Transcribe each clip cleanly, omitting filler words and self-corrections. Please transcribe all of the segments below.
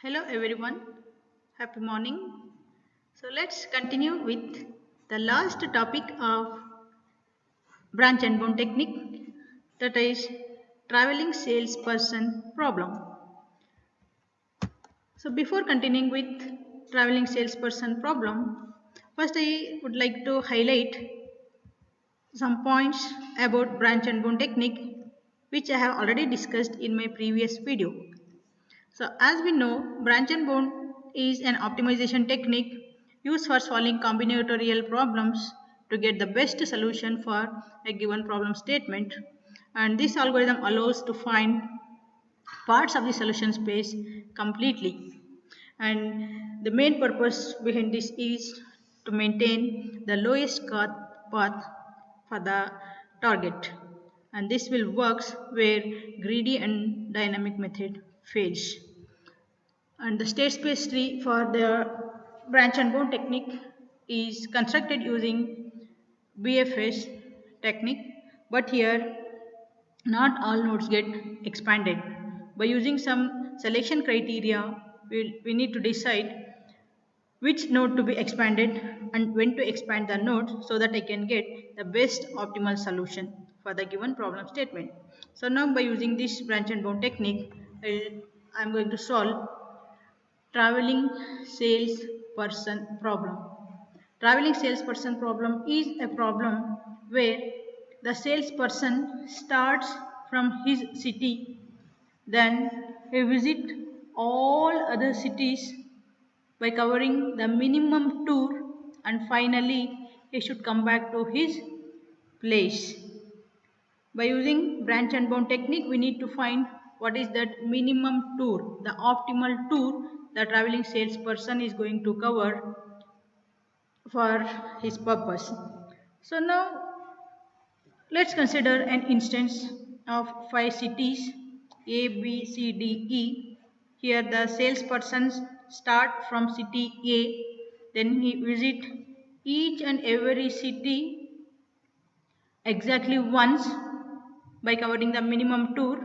Hello everyone, happy morning. So let's continue with the last topic of branch and bone technique, that is traveling salesperson problem. So before continuing with traveling salesperson problem, first I would like to highlight some points about branch and bone technique which I have already discussed in my previous video. So as we know, branch and bone is an optimization technique used for solving combinatorial problems to get the best solution for a given problem statement. And this algorithm allows to find parts of the solution space completely. And the main purpose behind this is to maintain the lowest cost path for the target. And this will work where greedy and dynamic method fails. And the state space tree for the branch and bone technique is constructed using BFS technique, but here not all nodes get expanded. By using some selection criteria, we need to decide which node to be expanded and when to expand the node so that I can get the best optimal solution for the given problem statement. So now by using this branch and bone technique, I'm going to solve traveling salesperson problem. Traveling salesperson problem is a problem where the salesperson starts from his city, then he visits all other cities by covering the minimum tour, and finally he should come back to his place. By using branch and bound technique, we need to find what is that minimum tour, the optimal tour the traveling salesperson is going to cover for his purpose. So now let's consider an instance of 5 cities A, B, C, D, E. Here the salespersons start from city A, then he visit each and every city exactly once by covering the minimum tour,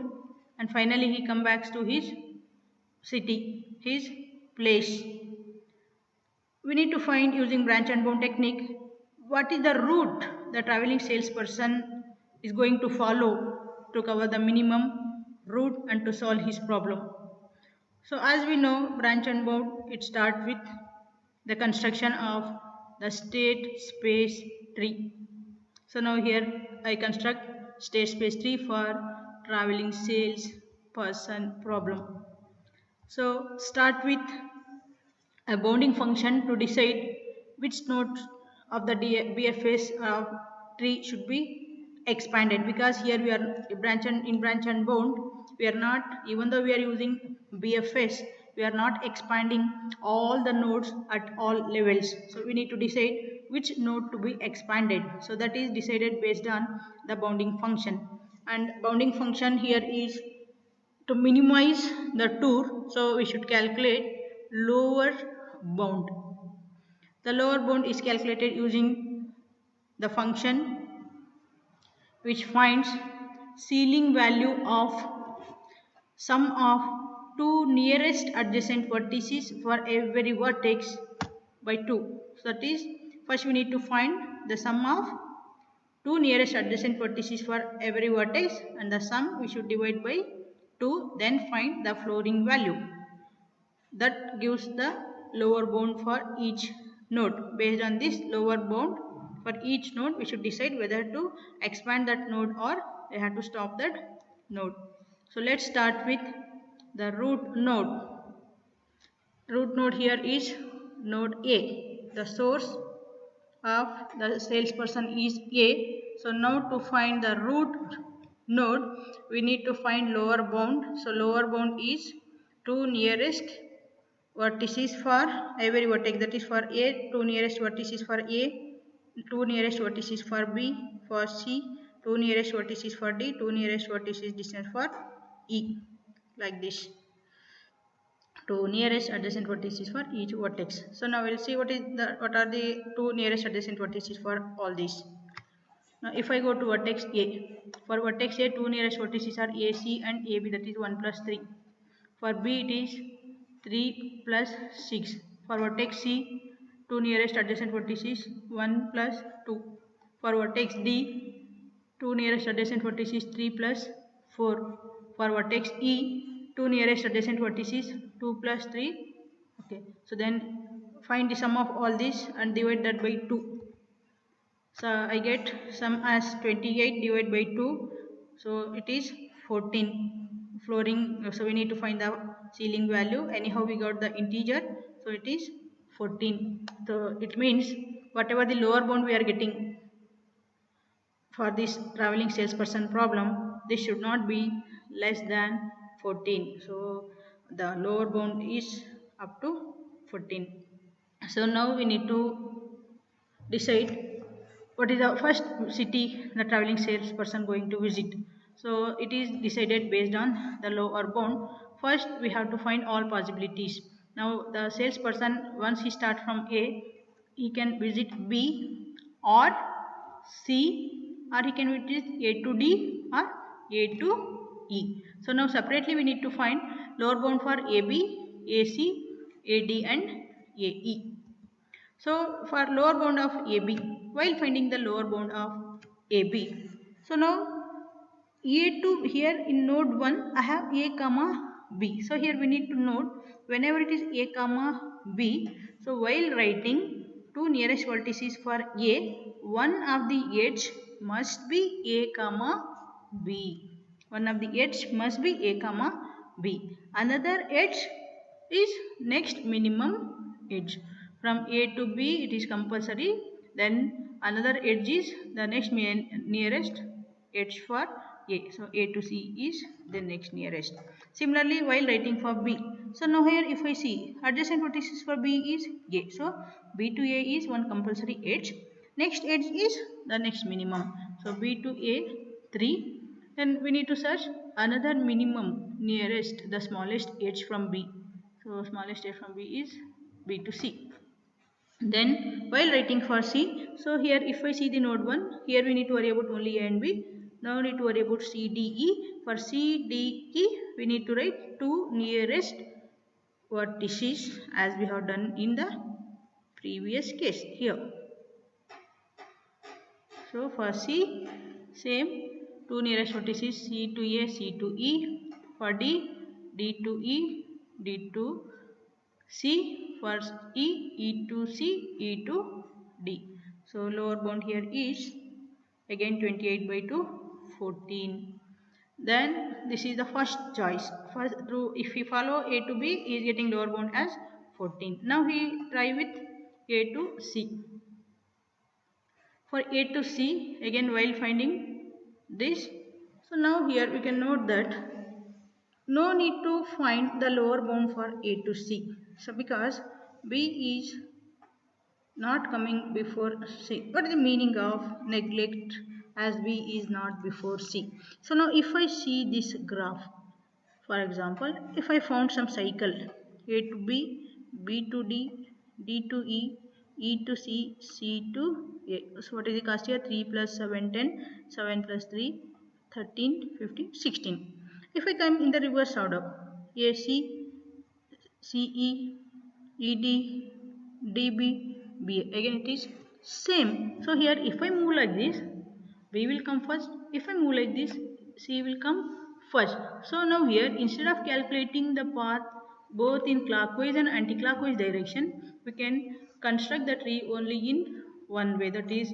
and finally he comes back to his city, his place. We need to find using branch and bone technique what is the route the traveling salesperson is going to follow to cover the minimum route and to solve his problem. So as we know, branch and bone, it starts with the construction of the state space tree. So now here I construct state space tree for traveling sales person problem. So start with a bounding function to decide which node of the BFS tree should be expanded, because here we are in branch and bound, we are not, even though we are using BFS, we are not expanding all the nodes at all levels. So we need to decide which node to be expanded. So that is decided based on the bounding function, and bounding function here is to minimize the tour, so we should calculate lower bound. The lower bound is calculated using the function which finds ceiling value of sum of two nearest adjacent vertices for every vertex by 2. So that is, first we need to find the sum of two nearest adjacent vertices for every vertex, and the sum we should divide by 2, then find the flooring value. That gives the lower bound for each node. Based on this lower bound for each node, we should decide whether to expand that node or we have to stop that node. So let's start with the root node. Root node here is node A. The source of the salesperson is A. So now to find the root node, we need to find lower bound. So lower bound is two nearest vertices for every vertex, that is for A, two nearest vertices for A, two nearest vertices for B, for C, two nearest vertices for D, two nearest vertices distance for E, like this. Two nearest adjacent vertices for each vertex. So now we'll see what are the two nearest adjacent vertices for all these. Now if I go to vertex A, for vertex A, two nearest vertices are AC and AB, that is 1 plus 3. For B it is 3 plus 6. For vertex C, 2 nearest adjacent vertices 1 plus 2. For vertex D, 2 nearest adjacent vertices 3 plus 4. For vertex E, 2 nearest adjacent vertices 2 plus 3. Okay, so then find the sum of all this and divide that by 2. So I get sum as 28 divided by 2. So it is 14. Flooring, so we need to find the ceiling value. Anyhow we got the integer. So it is 14. So it means whatever the lower bound we are getting for this traveling salesperson problem, this should not be less than 14. So the lower bound is up to 14. So now we need to decide what is the first city the traveling salesperson going to visit. So it is decided based on the lower bound. First we have to find all possibilities. Now the salesperson, once he start from A, he can visit B or C, or he can visit A to D or A to E. So now separately we need to find lower bound for AB, AC, AD and AE. So for lower bound of AB, while finding the lower bound of AB, so now A2 here in node 1 I have A comma B. So here we need to note whenever it is A comma B, so while writing two nearest vertices for A, one of the edge must be A comma B. One of the edge must be A comma B. Another edge is next minimum edge. From A to B it is compulsory. Then another edge is the next nearest edge for A. So A to C is the next nearest. Similarly while writing for B. So now here if I see adjacent vertices for B is A. So B to A is one compulsory edge. Next edge is the next minimum. So B to A 3. Then we need to search another minimum nearest the smallest edge from B. So smallest edge from B is B to C. Then while writing for C, so here if I see the node 1, here we need to worry about only A and B. Now we need to worry about C, D, E. For C, D, E, we need to write two nearest vertices as we have done in the previous case here. So for C, same two nearest vertices C to A, C to E. For D, D to E, D to C. For E, E to C, E to D. So lower bound here is again 28 by 2, 14. Then this is the first choice. First, if we follow A to B, he is getting lower bound as 14. Now we try with A to C. For A to C, again while finding this, so now here we can note that no need to find the lower bound for A to C. So because B is not coming before C. What is the meaning of neglect as B is not before C? So now if I see this graph, for example, if I found some cycle A to B, B to D, D to E, E to C, C to A. So what is the cost here? 3 plus 7, 10, 7 plus 3, 13, 15, 16. If I come in the reverse order, AC, CE, ED, DB, BA. Again it is same. So here if I move like this, B will come first. If I move like this, C will come first. So now here instead of calculating the path both in clockwise and anti-clockwise direction, we can construct the tree only in one way. That is,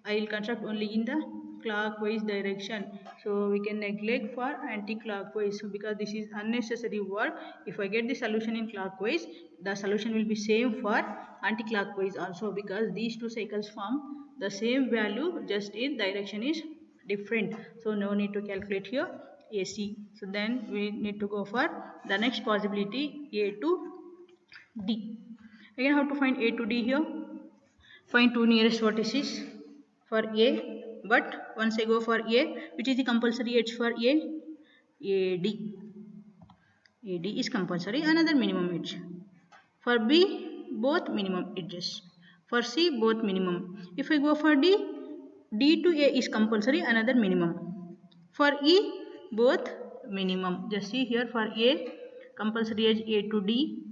I will construct only in the clockwise direction. So we can neglect for anti-clockwise. So because this is unnecessary work, if I get the solution in clockwise, the solution will be same for anti-clockwise also, because these two cycles form the same value, just in direction is different. So no need to calculate here AC. So then we need to go for the next possibility, A to D. Again how to find A to D here? Find two nearest vertices for A, but once I go for A, which is the compulsory edge for A? AD. AD is compulsory, another minimum edge. For B, both minimum edges. For C, both minimum. If I go for D, D to A is compulsory, another minimum. For E, both minimum. Just see here for A, compulsory edge A to D,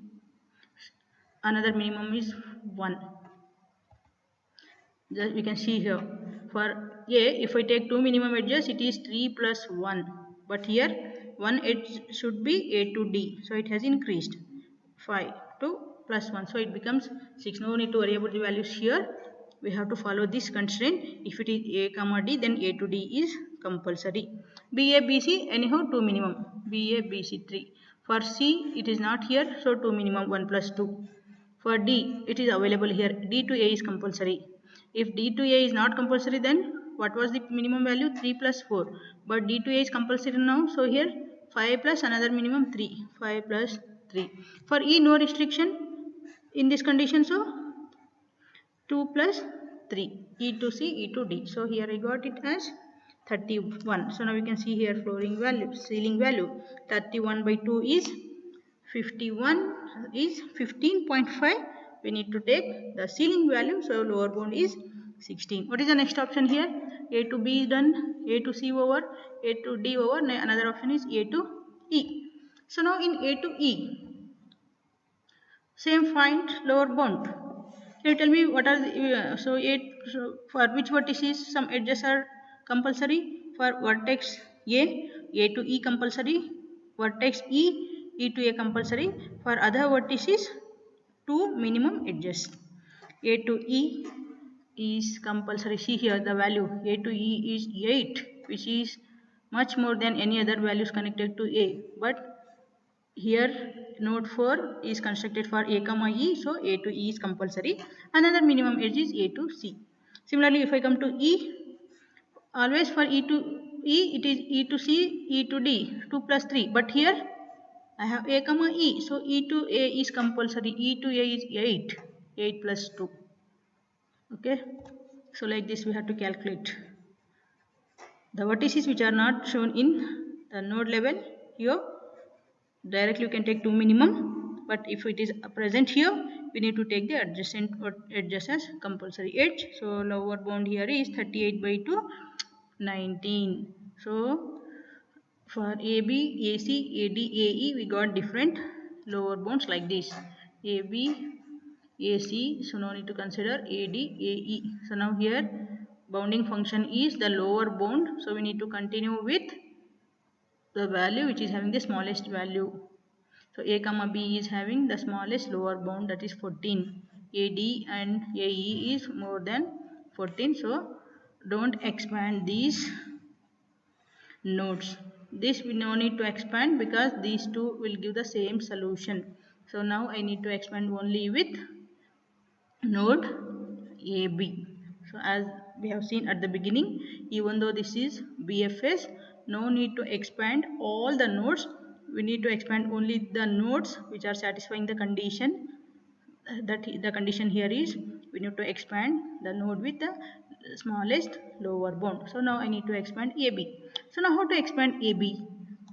another minimum is 1. Just we can see here for A, if I take two minimum edges, it is 3 plus 1. But here one edge should be A to D. So it has increased 5 to plus 1. So it becomes 6. No need to worry about the values here. We have to follow this constraint. If it is A comma D, then A to D is compulsory. BA, BC, anyhow 2 minimum. BA, BC 3. For C, it is not here. So 2 minimum 1 plus 2. For D, it is available here. D to A is compulsory. If D to A is not compulsory, then what was the minimum value? 3 plus 4. But D to A is compulsory now. So here 5 plus another minimum 3. 5 plus 3. For E, no restriction in this condition. So 2 plus 3. E to C, E to D. So here I got it as 31. So now we can see here flooring value, ceiling value. 31 by 2 is 51 is 15.5. We need to take the ceiling value. So lower bound is 16. What is the next option here? A to B is done. A to C over. A to D over. Another option is A to E. So now in A to E, same find lower bound. Can you tell me what are the, so for which vertices some edges are compulsory? For vertex A to E compulsory. Vertex E to A compulsory. For other vertices, two minimum edges. A to E is compulsory. See here the value A to E is 8, which is much more than any other values connected to A. But here node 4 is constructed for A comma E, so A to E is compulsory. Another minimum edge is A to C. Similarly, if I come to E, always for E to E, it is E to C, E to D, 2 plus 3. But here I have A comma E, so E to A is compulsory. E to A is 8, 8 plus 2. Okay, so like this we have to calculate the vertices which are not shown in the node level. Here directly you can take two minimum, but if it is present here, we need to take the adjacent edges as compulsory edge. So lower bound here is 38 by 2, 19. So for AB, AC, AD, AE, we got different lower bounds like this. AB, AC, so no need to consider AD, AE. So now here bounding function is the lower bound. So we need to continue with the value which is having the smallest value. So A comma B is having the smallest lower bound, that is 14. AD and AE is more than 14. So don't expand these nodes. This we no need to expand because these two will give the same solution. So now I need to expand only with node AB. So as we have seen at the beginning, even though this is BFS, no need to expand all the nodes. We need to expand only the nodes which are satisfying the condition. That the condition here is we need to expand the node with the smallest lower bound. So now I need to expand AB. So now how to expand AB?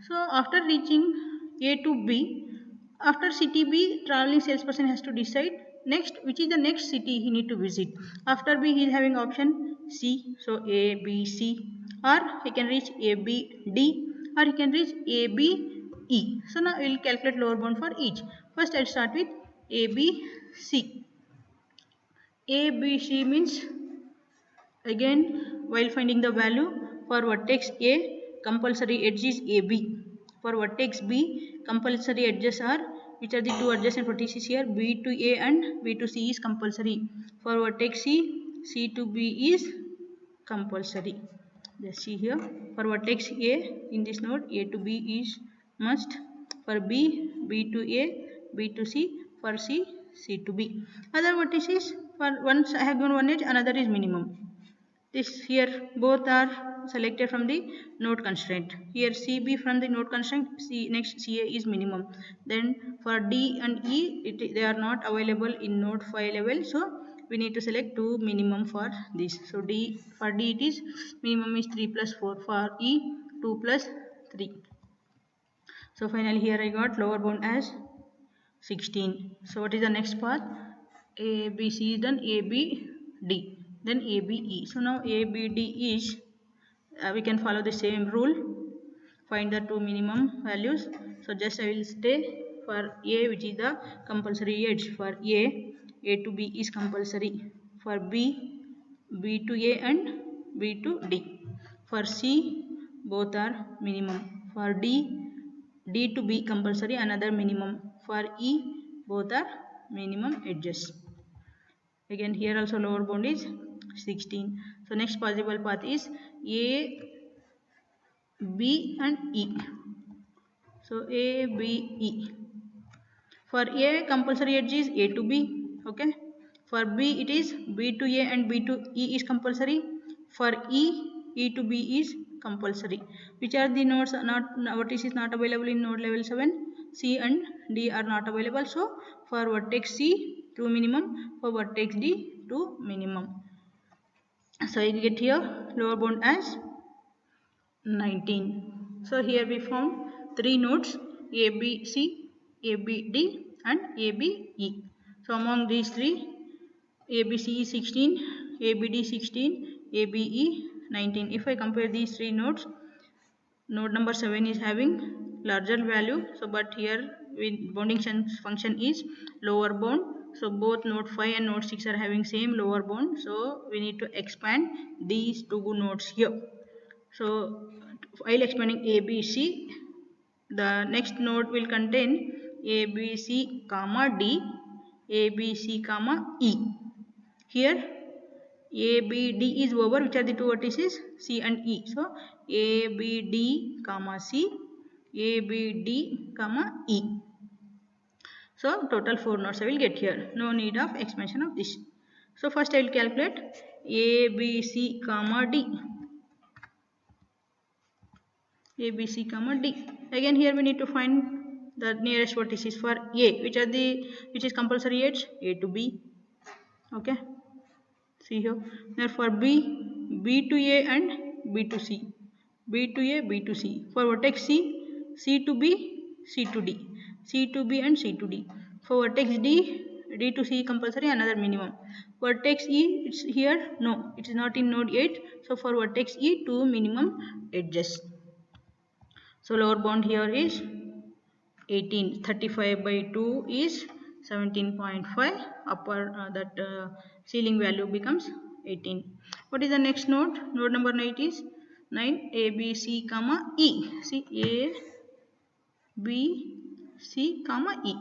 So after reaching A to B, after city B, traveling salesperson has to decide next which is the next city he need to visit. After B, he is having option C, so A, B, C, or he can reach A, B, D, or he can reach A, B, E. So now we will calculate lower bound for each. First, I'll start with A, B, C. A, B, C means again while finding the value for vertex A, compulsory edge is AB. For vertex B, compulsory edges are, which are the two adjacent vertices here, B to A and B to C is compulsory. For vertex C, C to B is compulsory. Just see here, for vertex A in this node, A to B is must. For B, B to A, B to C. For C, C to B. Other vertices, for once I have given one edge, another is minimum. This here both are selected from the node constraint. Here CB from the node constraint, next CA is minimum. Then for D and E, they are not available in node 5 level. So we need to select two minimum for this. So for D it is minimum is 3 plus 4. For E 2 plus 3. So finally here I got lower bound as 16. So what is the next path? A, B, C is done, A, B, D. Then A, B, E. So now A, B, D is, we can follow the same rule. Find the two minimum values. So just I will stay for A, which is the compulsory edge. For A to B is compulsory. For B, B to A and B to D. For C, both are minimum. For D, D to B compulsory, another minimum. For E, both are minimum edges. Again here also lower bound is 16. So next possible path is A, B and E. So A, B, E. For A, compulsory edge is A to B. Okay. For B, it is B to A and B to E is compulsory. For E, E to B is compulsory. Which are the nodes not, vertex is not available in node level 7? C and D are not available. So for vertex C, 2 minimum. For vertex D, 2 minimum. So I get here lower bound as 19. So here we found 3 nodes A, B, C, A, B, D and A, B, E. So among these 3, A, B, C is 16, A, B, D 16, A, B, E 19. If I compare these 3 nodes, node number 7 is having larger value. So but here bounding function is lower bound. So both node 5 and node 6 are having same lower bound. So we need to expand these 2 nodes here. So while expanding A, B, C, the next node will contain A, B, C, comma D, A, B, C, comma E. Here A, B, D is over. Which are the 2 vertices? C and E. So A, B, D, comma C, A, B, D, comma E. So total 4 nodes I will get here. No need of expansion of this. So first I will calculate A, B, C, comma D. A, B, C, comma D. Again here we need to find the nearest vertices for A, which is compulsory edge A to B. Okay. See here. Therefore B, B to A and B to C. B to A, B to C. For vertex C, C to B, C to D. C to B and C to D. For vertex D, D to C compulsory, another minimum. Vertex E, it's here. No, it is not in node 8. So for vertex E, 2 minimum edges. So lower bound here is 18. 35 by 2 is 17.5. Upper ceiling value becomes 18. What is the next node? Node number 9 is 9 A, B, C, comma E. See A, B, C, comma E.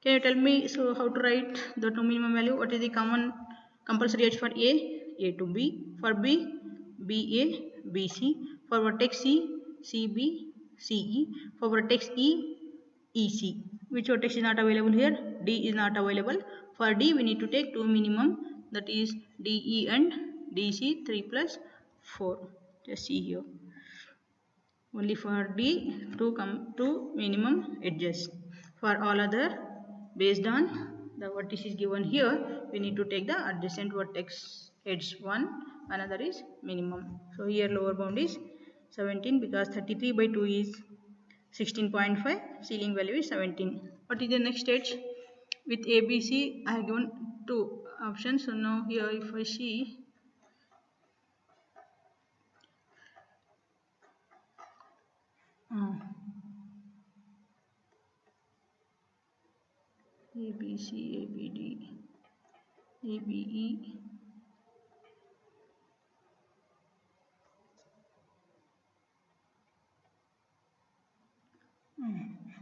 Can you tell me so how to write the 2 minimum value? What is the common compulsory edge for A? A to B. For B, B A, B C. For vertex C, C B, C E. For vertex E, E C. Which vertex is not available here? D is not available. For D, we need to take 2 minimum, that is D E and D C 3 plus 4. Just see here. Only for D, 2 minimum edges. For all other, based on the vertex is given here, we need to take the adjacent vertex edge 1, another is minimum. So here lower bound is 17 because 33 by 2 is 16.5, ceiling value is 17. What is the next edge? With ABC, I have given 2 options. So now here if I see, ABC, ABD, ABE.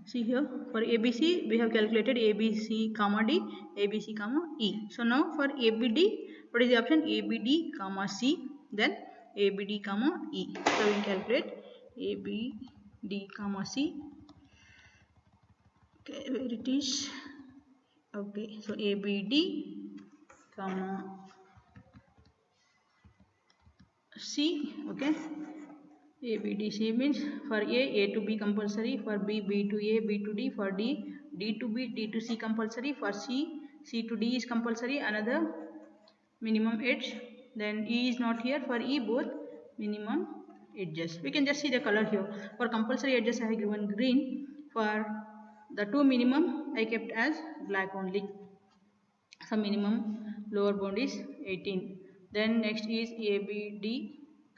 See here for ABC we have calculated ABC comma D, ABC comma E. So now for ABD, what is the option? ABD comma C, then ABD comma E. So we calculate ABD comma C. Okay, where it is? Okay, so ABD comma C. Okay. ABDC means for A to B compulsory, for B, B to A, B to D, for D, D to B, D to C compulsory, for C, C to D is compulsory, another minimum edge, then E is not here, for E both minimum edges. We can just see the color here. For compulsory edges I have given green, for the 2 minimum I kept as black only. So minimum lower bound is 18. Then next is ABD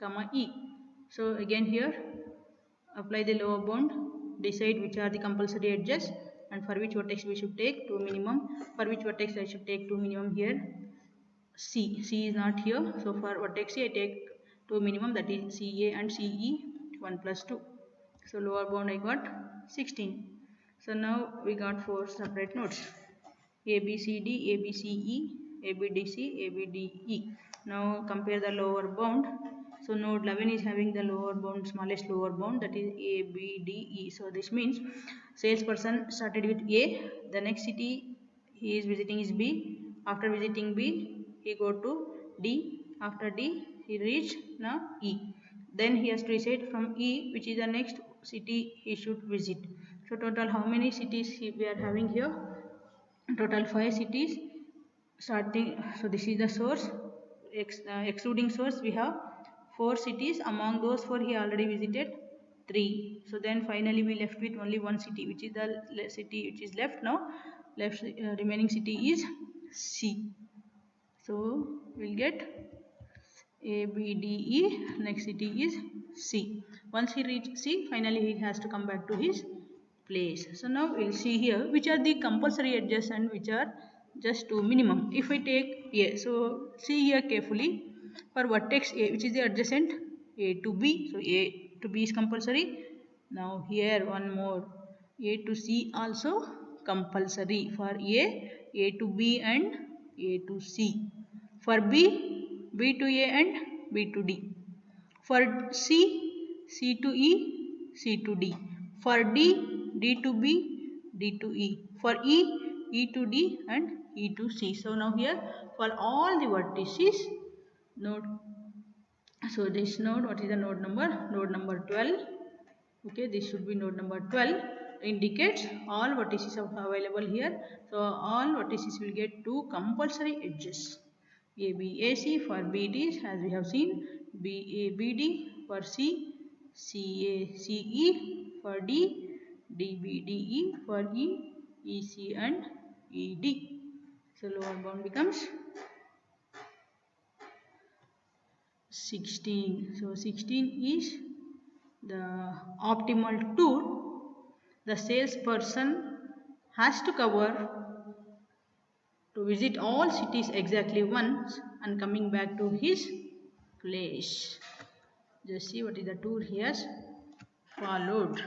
comma E. So again here apply the lower bound decide which are the compulsory edges and for which vertex we should take 2 minimum. For which vertex I should take 2 minimum here? C. C is not here. So for vertex C I take 2 minimum, that is CA and CE 1 plus 2. So lower bound I got 16. So now we got 4 separate nodes. ABCD, ABCE, ABDC, ABDE. Now compare the lower bound. So node 11 is having the lower bound, smallest lower bound, that is ABDE. So this means salesperson started with A, the next city he is visiting is B. After visiting B, he go to D. After D, he reached now E. Then he has to decide from E, which is the next city he should visit. So total how many cities we are having here? Total 5 cities starting. So this is the source. Excluding source we have 4 cities. Among those 4 he already visited 3. So then finally we left with only one city, which is the city which is left now. Remaining city is C. So we'll get A, B, D, E. Next city is C. Once he reaches C, finally he has to come back to his place. So now we'll see here which are the compulsory edges and which are just 2 minimum. If I take A, so see here carefully. For vertex A, which is the adjacent A to B, so A to B is compulsory. Now here one more, A to C also compulsory for A to B and A to C. For B, B to A and B to D. For C, C to E, C to D. For D, D to B, D to E. For E, E to D and E to C. So now here for all the vertices, node. So this node, what is the node number? Node number 12. Okay, this should be node number 12. Indicates all vertices are available here. So all vertices will get 2 compulsory edges. ABAC for BD as we have seen, BABD for C, CACE for D, DBDE for E, EC and ED. So lower bound becomes 16. So 16 is the optimal tour the salesperson has to cover to visit all cities exactly once and coming back to his place. Just see what is the tour he has followed.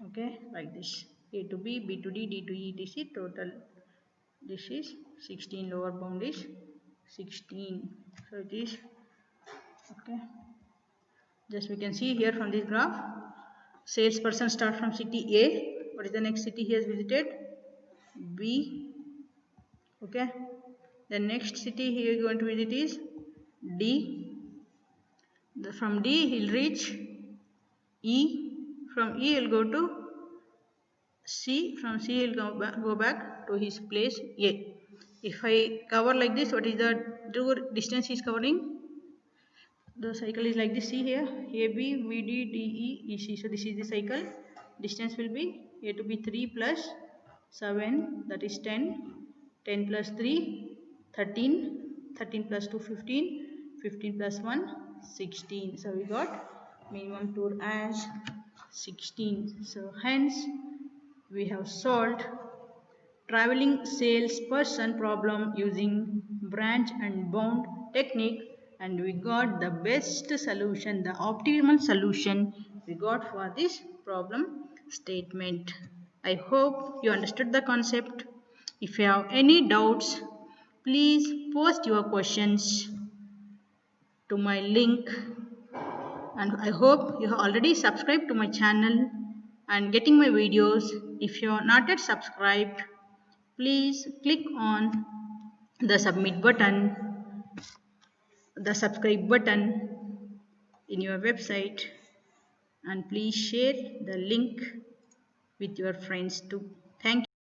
Okay, like this. A to B, B to D, D to E, etc. Total this is 16. Lower bound is 16. So it is okay. Just we can see here from this graph. Salesperson start from city A. What is the next city he has visited? B. Okay. The next city he is going to visit is D. From D he will reach E. From E he will go to C. From C he will go back to his place A. If I cover like this, what is the distance he is covering? The cycle is like this. See here, AB, VD, DE, EC. So this is the cycle. Distance will be A to be 3 plus 7, that is 10. 10 plus 3, 13. 13 plus 2, 15. 15 plus 1, 16. So we got minimum tour as 16. So hence we have solved traveling salesperson problem using branch and bound technique, and we got the best solution, the optimal solution we got for this problem statement. I hope you understood the concept. If you have any doubts, please post your questions to my link, and I hope you have already subscribed to my channel and getting my videos. If you are not yet subscribed, please click on the submit button, the subscribe button in your website, and please share the link with your friends too. Thank you.